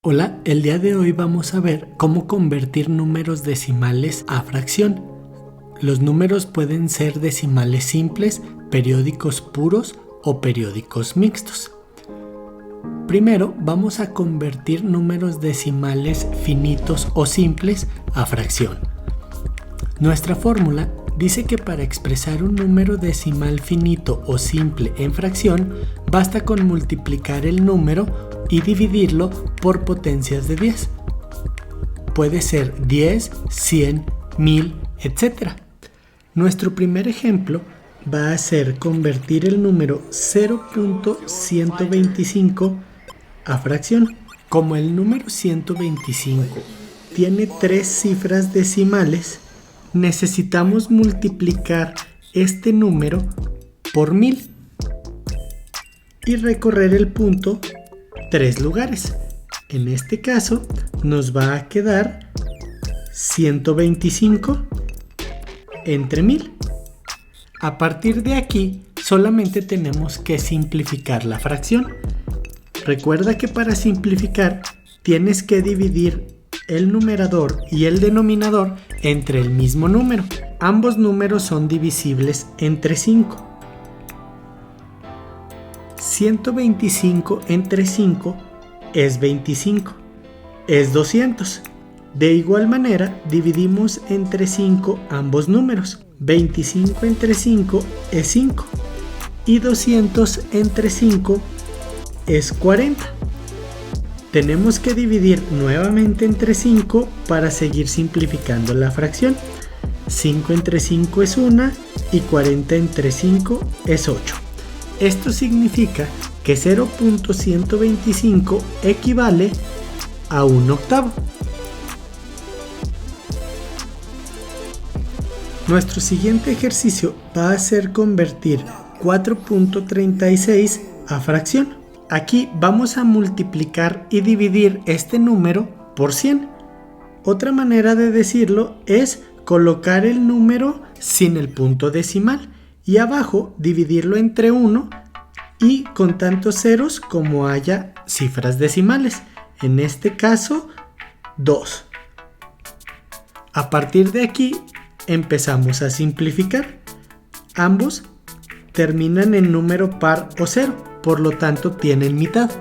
Hola, el día de hoy vamos a ver cómo convertir números decimales a fracción. Los números pueden ser decimales simples, periódicos puros o periódicos mixtos. Primero vamos a convertir números decimales finitos o simples a fracción. Nuestra fórmula dice que para expresar un número decimal finito o simple en fracción, basta con multiplicar el número y dividirlo por potencias de 10. Puede ser 10, 100, 1000, etc. Nuestro primer ejemplo va a ser convertir el número 0.125 a fracción. Como el número 125 tiene 3 cifras decimales, necesitamos multiplicar este número por 1000 y recorrer el punto 3 lugares. En este caso nos va a quedar 125 entre 1000. A partir de aquí solamente tenemos que simplificar la fracción. Recuerda que para simplificar tienes que dividir el numerador y el denominador entre el mismo número. Ambos números son divisibles entre 5. 125 entre 5 es 25, es 200. De igual manera, dividimos entre 5 ambos números. 25 entre 5 es 5 y 200 entre 5 es 40. Tenemos que dividir nuevamente entre 5 para seguir simplificando la fracción. 5 entre 5 es 1 y 40 entre 5 es 8. Esto significa que 0.125 equivale a 1/8. Nuestro siguiente ejercicio va a ser convertir 4.36 a fracción. Aquí vamos a multiplicar y dividir este número por 100. Otra manera de decirlo es colocar el número sin el punto decimal y abajo dividirlo entre 1 y con tantos ceros como haya cifras decimales. En este caso, 2. A partir de aquí empezamos a simplificar. Ambos terminan en número par o 0, por lo tanto tienen mitad.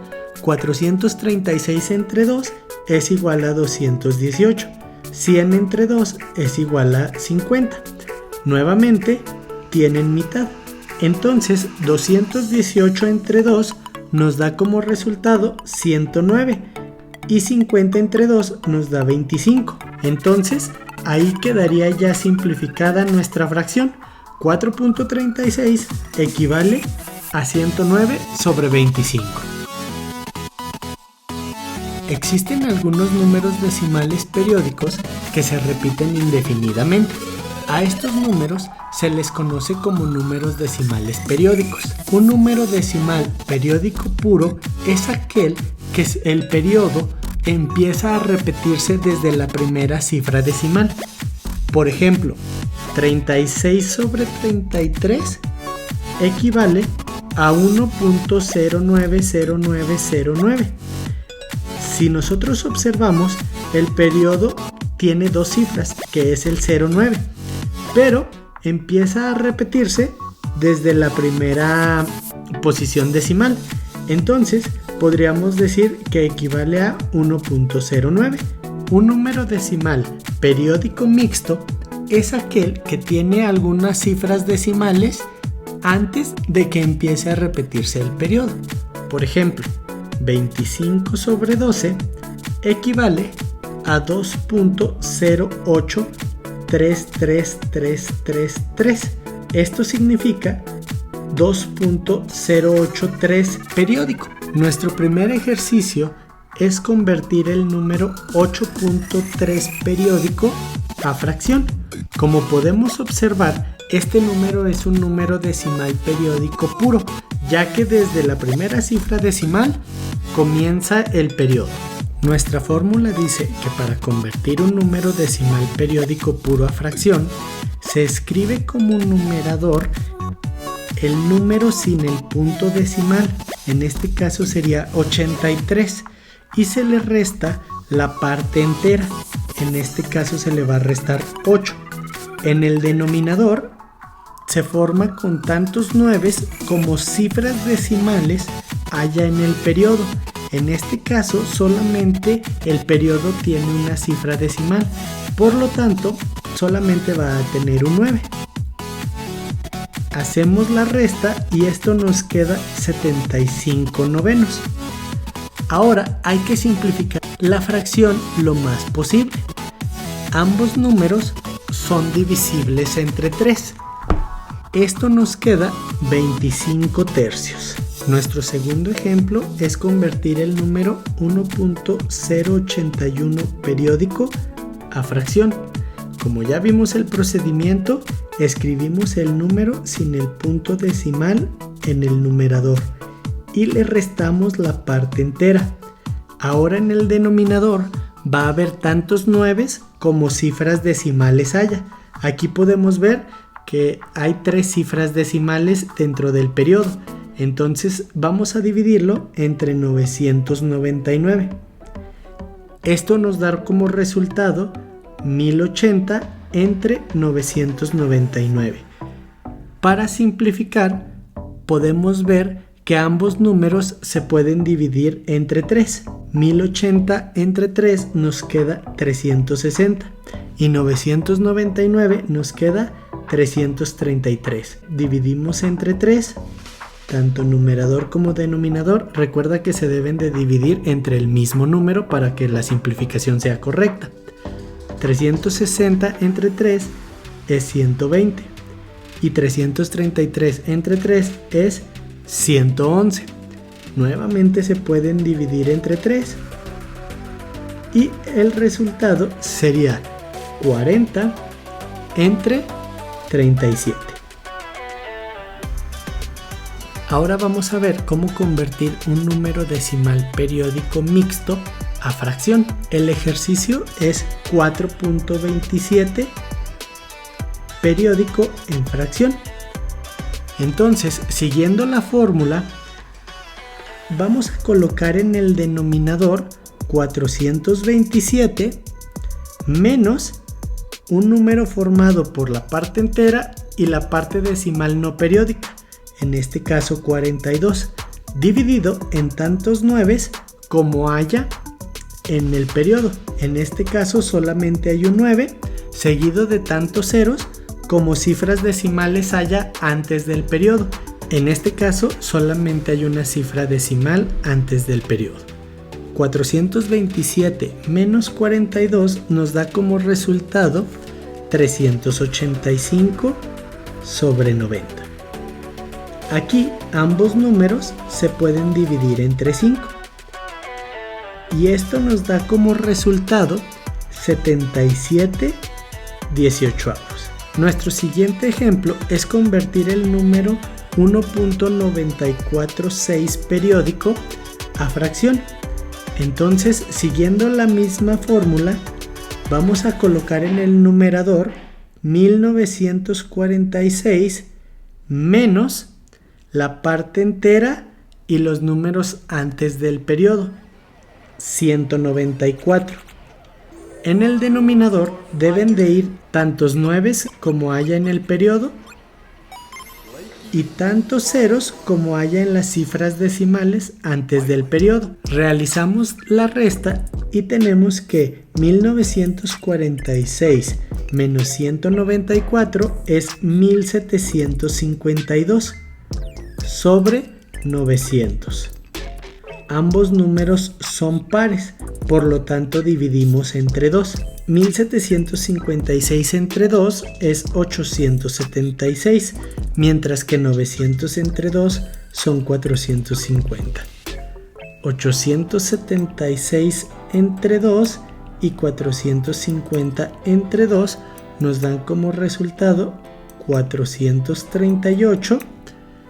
436 entre 2 es igual a 218. 100 entre 2 es igual a 50. Nuevamente tienen mitad. Entonces 218 entre 2 nos da como resultado 109 y 50 entre 2 nos da 25. Entonces ahí quedaría ya simplificada nuestra fracción. 4.36 equivale a 109 sobre 25. Existen algunos números decimales periódicos que se repiten indefinidamente. A estos números se les conoce como números decimales periódicos. Un número decimal periódico puro es aquel que el periodo empieza a repetirse desde la primera cifra decimal. Por ejemplo, 36 sobre 33 equivale a 1.090909. Si nosotros observamos, el periodo tiene 2 cifras, que es el 09, pero empieza a repetirse desde la primera posición decimal. Entonces, podríamos decir que equivale a 1.09. Un número decimal periódico mixto es aquel que tiene algunas cifras decimales antes de que empiece a repetirse el periodo. Por ejemplo, 25 sobre 12 equivale a 2.0833333. Esto significa 2.083 periódico. Nuestro primer ejercicio es convertir el número 8.3 periódico a fracción. Como podemos observar, este número es un número decimal periódico puro, ya que desde la primera cifra decimal comienza el periodo. Nuestra fórmula dice que para convertir un número decimal periódico puro a fracción, se escribe como un numerador el número sin el punto decimal, en este caso sería 83, y se le resta la parte entera. En este caso se le va a restar 8. En el denominador se forma con tantos 9 como cifras decimales haya en el periodo. En este caso solamente el periodo tiene una cifra decimal, por lo tanto solamente va a tener un 9. Hacemos la resta y esto nos queda 75 novenos. Ahora hay que simplificar la fracción lo más posible. Ambos números son divisibles entre 3. Esto nos queda 25 tercios. Nuestro segundo ejemplo es convertir el número 1.081 periódico a fracción. Como ya vimos el procedimiento, escribimos el número sin el punto decimal en el numerador y le restamos la parte entera. Ahora en el denominador va a haber tantos 9 como cifras decimales haya. Aquí podemos ver que hay 3 cifras decimales dentro del periodo. Entonces vamos a dividirlo entre 999. Esto nos da como resultado 1080 entre 999. Para simplificar, podemos ver que ambos números se pueden dividir entre 3. 1080 entre 3 nos queda 360 y 999 nos queda 333. Dividimos entre 3. Tanto numerador como denominador, recuerda que se deben de dividir entre el mismo número para que la simplificación sea correcta. 360 entre 3 es 120 y 333 entre 3 es 111. Nuevamente se pueden dividir entre 3 y el resultado sería 40 entre 37. Ahora vamos a ver cómo convertir un número decimal periódico mixto a fracción. El ejercicio es 4.27 periódico en fracción. Entonces, siguiendo la fórmula, vamos a colocar en el denominador 427 menos un número formado por la parte entera y la parte decimal no periódica. En este caso 42, dividido en tantos 9 como haya en el periodo. En este caso solamente hay un 9, seguido de tantos ceros como cifras decimales haya antes del periodo. En este caso solamente hay una cifra decimal antes del periodo. 427 menos 42 nos da como resultado 385 sobre 90. Aquí ambos números se pueden dividir entre 5 y esto nos da como resultado 77/18. Nuestro siguiente ejemplo es convertir el número 1.946 periódico a fracción. Entonces, siguiendo la misma fórmula, vamos a colocar en el numerador 1946 menos la parte entera y los números antes del periodo, 194. En el denominador deben de ir tantos 9 como haya en el periodo y tantos ceros como haya en las cifras decimales antes del periodo. Realizamos la resta y tenemos que 1946 menos 194 es 1752 sobre 900. Ambos números son pares, por lo tanto dividimos entre 2. 1756 entre 2 es 876, mientras que 900 entre 2 son 450. 876 entre 2 y 450 entre 2 nos dan como resultado 438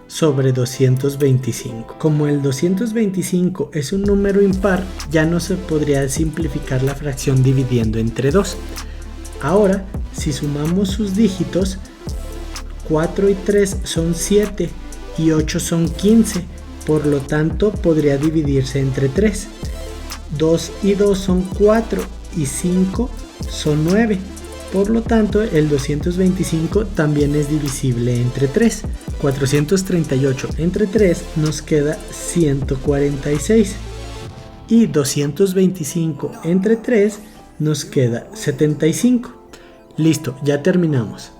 sobre 225. Como el 225 es un número impar, ya no se podría simplificar la fracción dividiendo entre 2. Ahora, si sumamos sus dígitos, 4 y 3 son 7 y 8 son 15, por lo tanto podría dividirse entre 3. 2 y 2 son 4 y 5 son 9. Por lo tanto, el 225 también es divisible entre 3. 438 entre 3 nos queda 146. Y 225 entre 3 nos queda 75. Listo, ya terminamos.